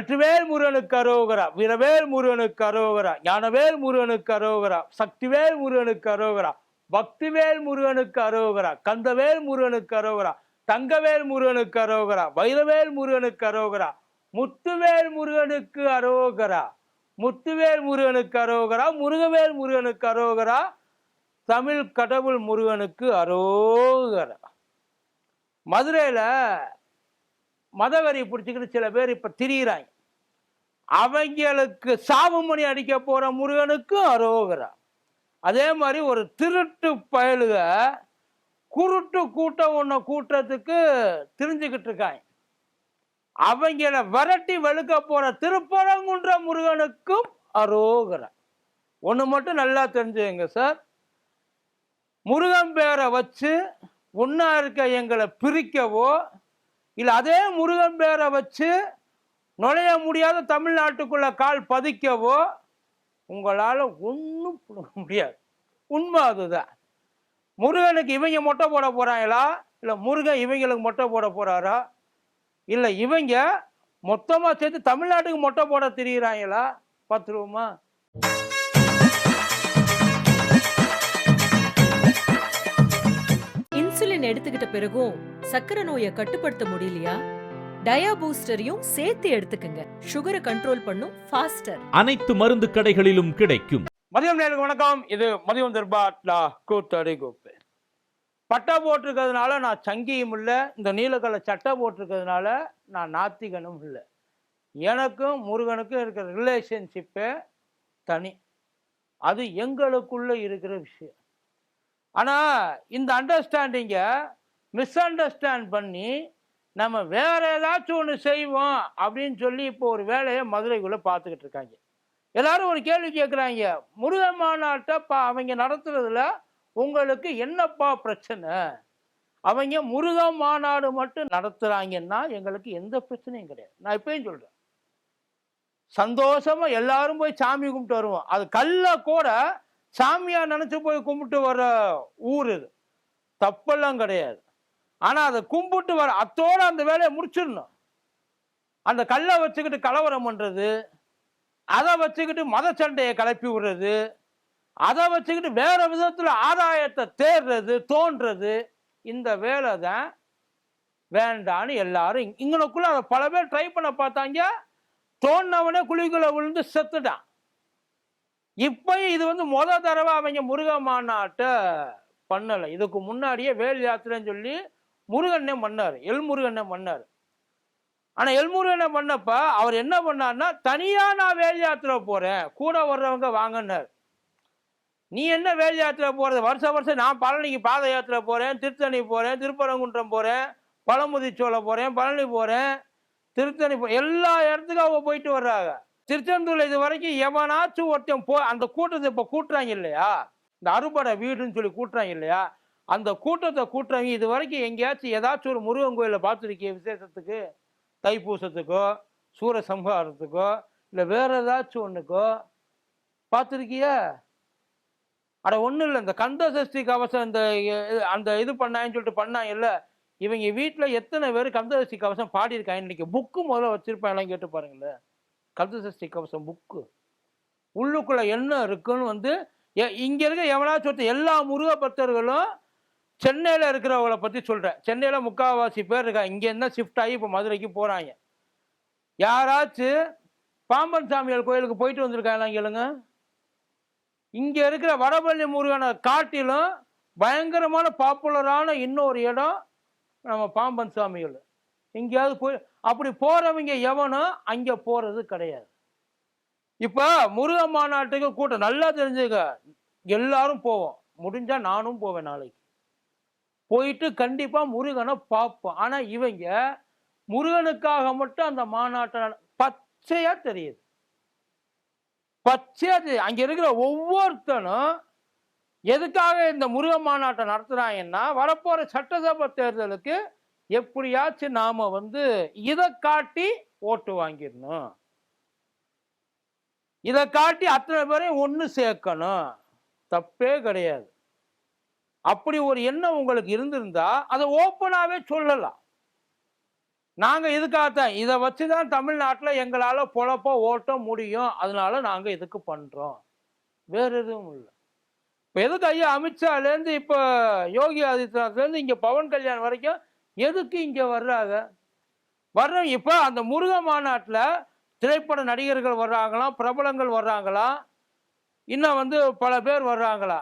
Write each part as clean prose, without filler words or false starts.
வெற்றிவேல் முருகனுக்கு அரோகரா, வீரவேல் முருகனுக்கு அரோகரா, ஞானவேல் முருகனுக்கு அரோகரா, சக்திவேல் முருகனுக்கு அரோகரா, பக்திவேல் முருகனுக்கு அரோகரா, கந்தவேல் முருகனுக்கு அரோகரா, தங்கவேல் முருகனுக்கு அரோகரா, வைரவேல் முருகனுக்கு அரோகரா, முத்துவேல் முருகனுக்கு அரோகரா, முத்துவேல் முருகனுக்கு அரோகரா, முருகவேல் முருகனுக்கு அரோகரா, தமிழ் கடவுள் முருகனுக்கு அரோகரா. மதுரையில மதவெறி பிடிச்சிக்கிட்டு சில பேர் இப்ப திரியிறாங்க. அவங்களுக்கு சாவுமணி அடிக்க போற முருகனுக்கு அரோகரா. அதே மாதிரி ஒரு திருட்டு பயலுக குருட்டு கூட்டம் ஒண்ணு கூட்டத்துக்கு தெரிஞ்சுக்கிட்டு இருக்காங்க. அவங்கள விரட்டி வெளுக்க போற திருப்பரங்குன்ற முருகனுக்கும் அரோகரா. ஒண்ணு மட்டும் நல்லா தெரிஞ்சுங்க சார், முருகன் பேரை வச்சு ஒன்னா இருக்க எங்களை பிரிக்கவோ இல்ல அதே முருகன் பேரை வச்சு நுழைய முடியாத தமிழ்நாட்டுக்குள்ள கால் பதிக்கவோ உங்களால ஒன்றும் புடுங்க முடியாது. உண்மை அதுதான். முருகனுக்கு இவங்க மொட்டை போட போறாங்களா, இல்ல முருகன் இவங்களுக்கு மொட்டை போட போறாரா, இல்ல இவங்க மொத்தமா சேர்த்து தமிழ்நாட்டுக்கு மொட்டை போட திரியிறாங்களா பார்த்துருவோமா? இன்சுலின் எடுத்துக்கிட்ட பிறகும் சக்கரை நோயை கட்டுப்படுத்த முடியலையா? டயா பூஸ்டரையும் சேர்த்து எடுத்துக்கங்க. சுகரை கண்ட்ரோல் பண்ணும் ஃபாஸ்டர். அனைத்து மருந்து கடைகளிலும் கிடைக்கும். மதியம் நேருக்கு வணக்கம். இது மதியம் தர்பாட்லா கூத்தடி கூப்பு. பட்டா போட்டிருக்கிறதுனால நான் சங்கியும் இல்லை, இந்த நீலக்கலை சட்டை போட்டிருக்கிறதுனால நான் நாத்திகனும் இல்லை. எனக்கும் முருகனுக்கும் இருக்கிற ரிலேஷன்ஷிப்பே தனி. அது எங்களுக்குள்ள இருக்கிற விஷயம். ஆனால் இந்த அண்டர்ஸ்டாண்டிங்கை மிஸ் அண்டர்ஸ்டாண்ட் பண்ணி நம்ம வேற ஏதாச்சும் ஒன்று செய்வோம் அப்படின்னு சொல்லி இப்போ ஒரு வேலையை மதுரைக்குள்ளே பார்த்துக்கிட்டு இருக்காங்க. எல்லாரும் ஒரு கேள்வி கேட்குறாங்க, முருகன் மாநாட்டை அவங்க நடத்துறதுல உங்களுக்கு என்னப்பா பிரச்சனை? அவங்க முருகன் மாநாடு மட்டும் நடத்துகிறாங்கன்னா எங்களுக்கு எந்த பிரச்சனையும் கிடையாது. நான் இப்பயும் சொல்கிறேன், சந்தோஷமா எல்லாரும் போய் சாமி கும்பிட்டு வருவோம். அது கல்ல கூட சாமியா நினைச்சு போய் கும்பிட்டு வர ஊர் இது, தப்பெல்லாம் கிடையாது. ஆனா அதை கும்பிட்டு வர அத்தோட அந்த வேலையை முடிச்சிடணும். அந்த கல்லை வச்சுக்கிட்டு கலவரம் பண்றது, அதை வச்சுக்கிட்டு மத சண்டையை கிளப்பி விடுறது, அதை வச்சுக்கிட்டு வேற விதத்துல ஆதாயத்தை தேடுறது தோன்றது, இந்த வேலை தான் வேண்டான்னு எல்லாரும் இங்கனுக்குள்ள அதை பல பேர் ட்ரை பண்ண பார்த்தாங்க. தோன்னவனே குழிக்குள்ள விழுந்து செத்துட்டான். இப்பயும் இது முத தடவை அவங்க முருகன் மாநாட்டை பண்ணலை. இதுக்கு முன்னாடியே வேல் யாத்திரைன்னு சொல்லி முருகனே பண்ணாரு, எல்முருகனே பண்ணாரு. ஆனா எல்முருகனை பண்ணப்ப அவர் என்ன பண்ணார்னா, தனியா நான் வேல் யாத்திரை போறேன், கூட வர்றவங்க வாங்கினார். நீ என்ன வேல் யாத்திரை போறது? வருஷம் நான் பழனிக்கு பாத யாத்திரை போறேன், திருத்தணி போறேன், திருப்பரங்குன்றம் போறேன், பழமுதிர்ச்சோலை போறேன், பழனி போறேன், திருத்தணி எல்லா இடத்துக்கும் அவங்க போயிட்டு வர்றாங்க. திருச்செந்தூர்ல இது வரைக்கும் எவனாச்சும் ஒருத்தன் அந்த கூட்டத்தை இப்ப கூட்டுறாங்க இல்லையா, இந்த அறுபடை வீடுன்னு சொல்லி கூட்டுறாங்க இல்லையா, அந்த கூட்டத்தை கூட்டுறாங்க. இது வரைக்கும் எங்கேயாச்சும் ஏதாச்சும் ஒரு முருகன் கோயில பார்த்துருக்கிய விசேஷத்துக்கு, தைப்பூசத்துக்கோ சூரசம்ஹாரத்துக்கோ இல்லை வேற ஏதாச்சும் ஒன்றுக்கோ பார்த்துருக்கிய? அட ஒன்றும் இல்லை, இந்த கந்த சஷ்டி கவசம் இந்த அந்த இது பண்ணாங்கன்னு சொல்லிட்டு பண்ணாங்க இல்லை, இவங்க வீட்டில் எத்தனை பேர் கந்த சஷ்டி கவசம் பாடியிருக்காங்க? இன்னைக்கு புக்கு முதல்ல வச்சிருப்பாங்க, எல்லாம் கேட்டு பாருங்களேன். கந்த சஷ்டி கவசம் புக்கு உள்ளுக்குள்ள என்ன இருக்குன்னு இங்க இருக்க எவனாச்சும் எல்லா முருக பக்தர்களும் சென்னையில இருக்கிறவங்களை பத்தி சொல்றேன். சென்னையில முக்கால்வாசி பேர் இருக்கா, இங்க என்ன ஷிஃப்ட் ஆகி இப்ப மதுரைக்கு போறாங்க. யாராச்சும் பாம்பன் சாமியார் கோயிலுக்கு போயிட்டு வந்திருக்காங்களா கேளுங்க. இங்க இருக்கிற வடபழனி முருகனை காட்டிலும் பயங்கரமான பாப்புலரான இன்னொரு இடம் நம்ம பாம்பன் சாமிகள். எங்கேயாவது போய் அப்படி போறவங்க எவனும் அங்க போறது கிடையாது. இப்ப முருகன் மாநாட்டுக்கு கூட்டம் நல்லா தெரிஞ்சுக்க, எல்லாரும் போவோம். முடிஞ்சா நானும் போவேன். நாளைக்கு போயிட்டு கண்டிப்பா முருகனை பார்ப்போம். ஆனா இவங்க முருகனுக்காக மட்டும் அந்த மாநாட்டை பச்சையா தெரியுது, பச்சையா தெரியுது. அங்க இருக்கிற ஒவ்வொருத்தனும் எதுக்காக இந்த முருகன் மாநாட்டை நடத்துறாங்கன்னா, வரப்போற சட்டசபை தேர்தலுக்கு எப்படியாச்சும் நாம இதை காட்டி ஓட்டு வாங்கிடணும், இதை காட்டி அத்தனை பேரையும் ஒன்று சேர்க்கணும். தப்பே கிடையாது. அப்படி ஒரு எண்ணம் உங்களுக்கு இருந்திருந்தா அதை ஓப்பனாவே சொல்லலாம். நாங்க இதுக்காகத்தான் இதை வச்சுதான் தமிழ்நாட்டில் எங்களால பொழப்ப ஓட்ட முடியும், அதனால நாங்க இதுக்கு பண்றோம், வேற எதுவும் இல்லை. இப்போ எதுக்கு ஐயா அமித்ஷாலேருந்து இப்போ யோகி ஆதித்யநாத்லேருந்து இங்கே பவன் கல்யாண் வரைக்கும் எதுக்கு இங்கே வர்றாங்க? வர்றோம். இப்போ அந்த முருக மாநாட்டில் திரைப்பட நடிகர்கள் வர்றாங்களாம், பிரபலங்கள் வர்றாங்களாம், இன்னும் வந்து பல பேர் வர்றாங்களா,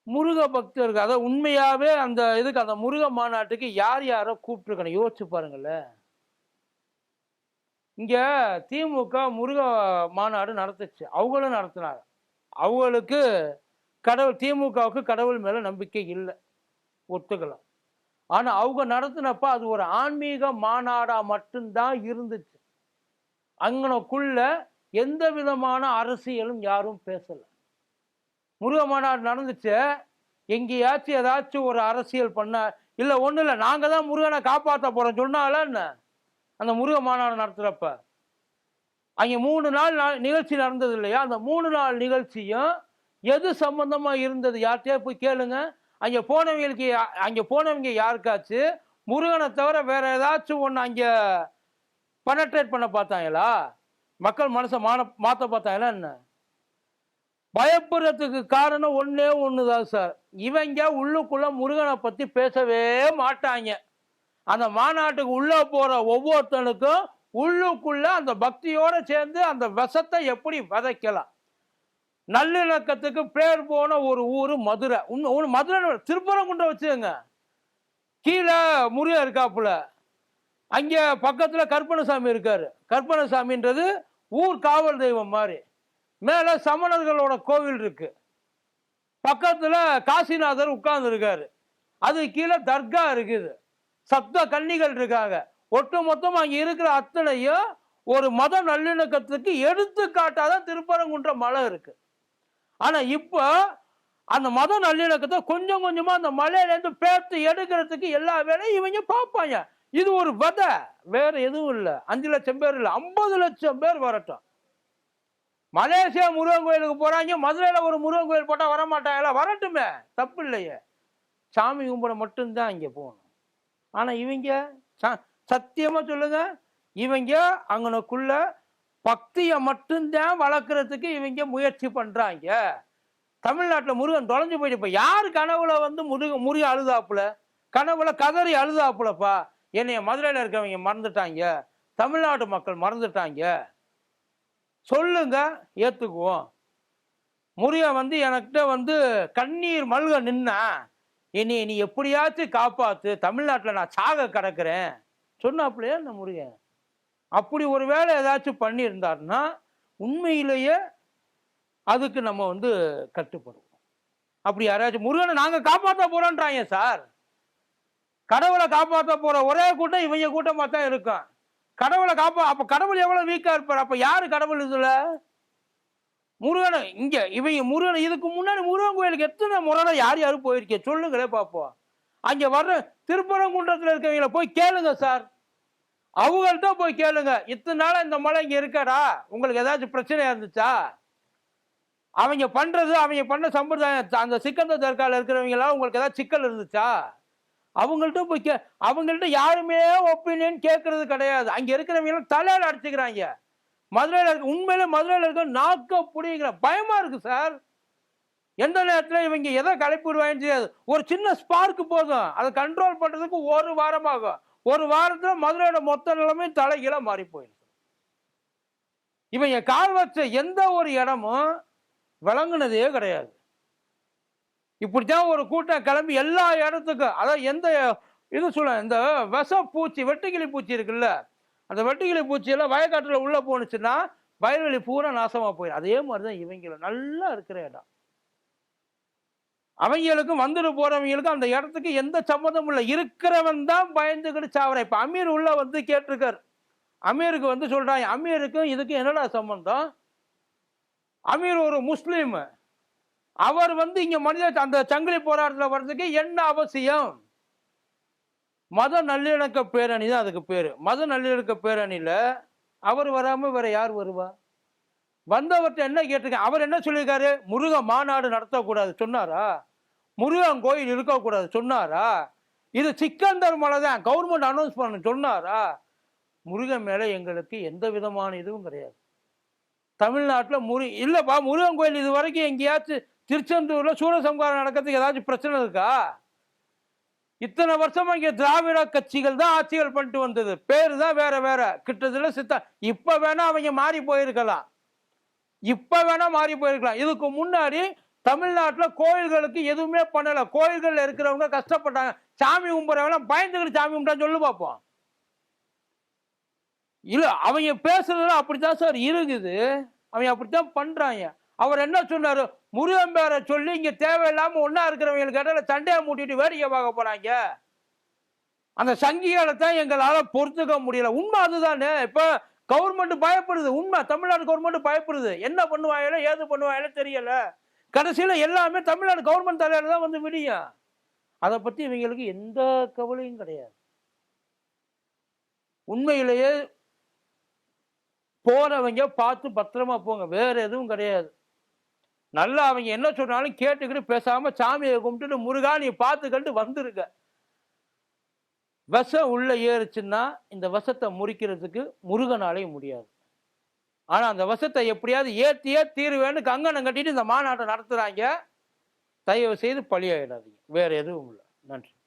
முருக பக்தர்கள். அதாவது உண்மையாவே அந்த இதுக்கு அந்த முருக மாநாட்டுக்கு யார் யாரோ கூப்பிட்டுருக்கணும், யோசிச்சு பாருங்களேன். இங்க திமுக முருக மாநாடு நடத்துச்சு, அவங்களும் நடத்தினாங்க. அவங்களுக்கு கடவுள், திமுகவுக்கு கடவுள் மேல நம்பிக்கை இல்லை, ஒத்துக்கலாம். ஆனா அவங்க நடத்தினப்ப அது ஒரு ஆன்மீக மாநாடா மட்டும்தான் இருந்துச்சு. அங்கனக்குள்ள எந்த விதமான அரசியலும் யாரும் பேசல. முருக மாநாடு நடந்துச்சு, எங்கேயாச்சும் ஏதாச்சும் ஒரு அரசியல் பண்ண இல்லை, ஒன்றும் இல்லை, நாங்கள் தான் முருகனை காப்பாற்ற போகிறோம் சொன்னால என்ன? அந்த முருக மாநாடு நடத்துகிறப்ப அங்கே 3 நாள் நிகழ்ச்சி நடந்தது இல்லையா? அந்த 3 நாள் நிகழ்ச்சியும் எது சம்பந்தமாக இருந்தது? யார்கிட்டயா போய் கேளுங்க. அங்கே போனவங்க யாருக்காச்சும் முருகனை தவிர வேற ஏதாச்சும் ஒன்று அங்கே பெனட்ரேட் பண்ண பார்த்தாங்களா? மக்கள் மனசை மாற்ற பார்த்தாங்களா என்ன? பயப்படுறதுக்கு காரணம் ஒன்னே ஒண்ணுதான் சார், இவங்க உள்ளுக்குள்ள முருகனை பத்தி பேசவே மாட்டாங்க. அந்த மாநாட்டுக்கு உள்ள போற ஒவ்வொருத்தனுக்கும் உள்ளுக்குள்ள அந்த பக்தியோட சேர்ந்து அந்த விஷத்தை எப்படி விதைக்கலாம். நல்லிணக்கத்துக்கு பேர் போன ஒரு ஊரு மதுரை. மதுரை திருப்பரங்குன்றம் வச்சுங்க, கீழே முருகன் இருக்காப்புல, அங்க பக்கத்துல கருப்பணசாமி இருக்காரு. கருப்பணசாமின்றது ஊர் காவல் தெய்வம் மாதிரி. மேல சமணர்களோட கோவில் இருக்கு, பக்கத்துல காசிநாதர் உட்கார்ந்து இருக்காரு, அது கீழே தர்கா இருக்குது, சப்த கன்னிகள் இருக்காங்க. ஒட்டு மொத்தம் அங்க இருக்கிற அத்தனையும் ஒரு மத நல்லிணக்கத்துக்கு எடுத்துக்காட்டாதான் திருப்பரங்குன்ற மலை இருக்கு. ஆனா இப்போ அந்த மத நல்லிணக்கத்தை கொஞ்சம் கொஞ்சமா அந்த மலையிலேருந்து பேர்த்து எடுக்கிறதுக்கு எல்லா வேலையும் இவங்க பார்ப்பாங்க. இது ஒரு விதை, வேற எதுவும் இல்லை. 5 லட்சம் பேர் இல்லை, 50 லட்சம் பேர் வரட்டும். மலேசியா முருகன் கோயிலுக்கு போறாங்க, மதுரையில ஒரு முருகன் கோயில் போட்டா வரமாட்டாங்களா? வரட்டுமே, தப்பு இல்லையே. சாமி கும்பிட மட்டும்தான் இங்க போகணும். ஆனா இவங்க சத்தியமா சொல்லுங்க, இவங்க அங்கனக்குள்ள பக்தியை மட்டும்தான் வளர்க்கறதுக்கு இவங்க முயற்சி பண்றாங்க. தமிழ்நாட்டில் முருகன் தொலைஞ்சு போயிட்டு, இப்ப யாரு கனவுல வந்து முருக அழுதாப்புல, கனவுல கதறி அழுதாப்புலப்பா, என்னைய மதுரையில இருக்கவங்க மறந்துட்டாங்க, தமிழ்நாட்டு மக்கள் மறந்துட்டாங்க, சொல்லுங்க, ஏத்துக்குவோம். முருகன் வந்து எனக்கிட்ட வந்து கண்ணீர் மல்க நின்னா, என்னைய நீ எப்படியாச்சும் காப்பாத்து, தமிழ்நாட்டில் நான் சாக கிடக்கிறேன் சொன்னாப்புலையே இந்த முருகன். அப்படி ஒரு வேலை ஏதாச்சும் பண்ணியிருந்தாருன்னா உண்மையிலேயே அதுக்கு நம்ம வந்து கட்டுப்படுவோம். அப்படி யாராச்சும் முருகனை நாங்க காப்பாற்ற போறோன்றாங்க சார். கடவுளை காப்பாற்ற போற ஒரே கூட்டம் இவங்க கூட்டமா தான் இருக்கும். கடவுளை அப்ப கடவுள் எவ்வளவு வீக்கா இருப்பார்? அப்ப யாரு கடவுள் இதுல? முருகனை இங்க இவங்க முருகனை இதுக்கு முன்னாடி முருகன் கோயிலுக்கு எத்தனை முறை யார் யாரும் போயிருக்கேன் சொல்லுங்களே பார்ப்போம். அங்க வர்ற திருப்பரங்குன்றத்துல இருக்கவங்களை போய் கேளுங்க சார், அவங்கள்ட்ட போய் கேளுங்க, இத்தனை நாளா இந்த மலை இங்க இருக்காடா, உங்களுக்கு ஏதாச்சும் பிரச்சனையா இருந்துச்சா? அவங்க பண்ண சம்பிரதாயம், அந்த சிக்கந்த தர்கால இருக்கிறவங்க எல்லாம் உங்களுக்கு ஏதாவது சிக்கல் இருந்துச்சா? அவங்கள்ட்ட போய் அவங்கள்ட்ட யாருமே ஒப்பீனியன் கேட்கறது கிடையாது. அங்க இருக்கிறவங்க தலையில அடிச்சுக்கிறாங்க. மதுரையில இருக்க உண்மையில மதுரையில இருக்க நாக்க புடிங்கிற பயமா இருக்கு சார். எந்த நேரத்துல இவங்க எதை கலைப்பிடுவாங்கன்னு தெரியாது. ஒரு சின்ன ஸ்பார்க் போதும், அதை கண்ட்ரோல் பண்றதுக்கு 1 வாரம் ஆகும். 1 வாரத்துல மதுரையோட மொத்த நிலைமை தலைகீழ மாறி போயிருக்கு. இவங்க கால் வச்ச எந்த ஒரு இடமும் விளங்குனதே கிடையாது. இப்படித்தான் ஒரு கூட்டம் கிளம்பி எல்லா இடத்துக்கும், அதாவது எந்த இது சொல்ல, இந்த விஷ பூச்சி வெட்டுக்கிளி பூச்சி இருக்குல்ல, அந்த வெட்டுக்கிளி பூச்சி எல்லாம் வயக்காட்டுல உள்ள போனுச்சுன்னா வயல்வெளி பூரா நாசமா போயிடும். அதே மாதிரிதான் இவங்களும் நல்லா இருக்கிற இடம். அவங்களுக்கும் வந்துட்டு போறவங்களுக்கும் அந்த இடத்துக்கு எந்த சம்மந்தமும் இல்லை. இருக்கிறவன் தான் பயந்துக்கிட்டு சாவற. இப்ப அமீர் உள்ள வந்து கேட்டிருக்காரு, அமீருக்கு வந்து சொல்றாங்க, அமீருக்கும் இதுக்கும் என்னடா சம்பந்தம்? அமீர் ஒரு முஸ்லீம், அவர் வந்து இங்க மனித அந்த சங்கிலி போராட்டத்தில் வர்றதுக்கு என்ன அவசியம்? மத நல்லிணக்க பேரணி தான் அதுக்கு பேரு. மத நல்லிணக்க பேரணியில அவர் வராம வேற யார் வருவா? வந்தவர்கிட்ட என்ன கேட்டிருக்க, அவர் என்ன சொல்லியிருக்காரு? முருக மாநாடு நடத்தக்கூடாது சொன்னாரா? முருகன் கோயில் இருக்கக்கூடாது சொன்னாரா? இது சிக்கந்தர் மலை தான். கவர்மெண்ட் அனௌன்ஸ் பண்ண சொன்னாரா? முருகன் மேல எங்களுக்கு எந்த விதமான இதுவும் கிடையாது. தமிழ்நாட்டில் இல்லப்பா, முருகன் கோயில் இது வரைக்கும் எங்கேயாச்சும் திருச்செந்தூர்ல சூரசம்ஹாரம் நடக்கிறதுக்கு ஏதாச்சும் பிரச்சனை இருக்கா? இத்தனை வருஷமா இங்க திராவிட கட்சிகள் தான் ஆட்சிகள் பண்ணிட்டு வந்தது. பேரு தான் வேற வேற. கிட்டத்தட்ட இப்ப வேணா அவங்க மாறி போயிருக்கலாம். இதுக்கு முன்னாடி தமிழ்நாட்டுல கோயில்களுக்கு எதுவுமே பண்ணல. கோயில்கள் இருக்கிறவங்க கஷ்டப்பட்டாங்க. சாமி கும்பிட்றவங்க பயந்துக்கிட்டு சாமி கும்பிட்டா சொல்லு பார்ப்போம். இல்ல, அவங்க பேசுறதுல அப்படித்தான் சார் இருக்குது. அவங்க அப்படித்தான் பண்றாங்க. அவர் என்ன சொன்னாரு? முருகன் பேரை சொல்லி இங்க தேவையில்லாம ஒன்னா இருக்கிறவங்களுக்கு இடையில சண்டையை மூட்டிட்டு வேடிக்கை பார்க்க போறாங்க. அந்த சங்கிகளை தான் எங்களால பொறுத்துக்க முடியல. உண்மை அதுதானே. இப்ப கவர்மெண்ட் பயப்படுது. உண்மை, தமிழ்நாடு கவர்மெண்ட் பயப்படுது. என்ன பண்ணுவாங்களோ ஏது பண்ணுவாங்களோ தெரியல. கடைசியில எல்லாமே தமிழ்நாடு கவர்மெண்ட் தலையில தான் வந்து விடியும். அதை பத்தி இவங்களுக்கு எந்த கவலையும் கிடையாது. உண்மையிலேயே போறவங்க பார்த்து பத்திரமா போங்க. வேற எதுவும் கிடையாது. நல்லா அவங்க என்ன சொன்னாலும் கேட்டுக்கிட்டு பேசாம சாமியை கும்பிட்டுட்டு முருகா நீ பார்த்துக்கிட்டு வந்துருங்க. விஷம் உள்ள ஏறுச்சுன்னா இந்த விஷத்தை முறிக்கிறதுக்கு முருகனாலையும் முடியாது. ஆனா அந்த விஷத்தை எப்படியாவது ஏத்தியே தீருவேன்னு கங்கணம் கட்டிட்டு இந்த மாநாட்டை நடத்துறாங்க. தயவு செய்து பழியாயிடாதீங்க. வேற எதுவும் இல்லை. நன்றி.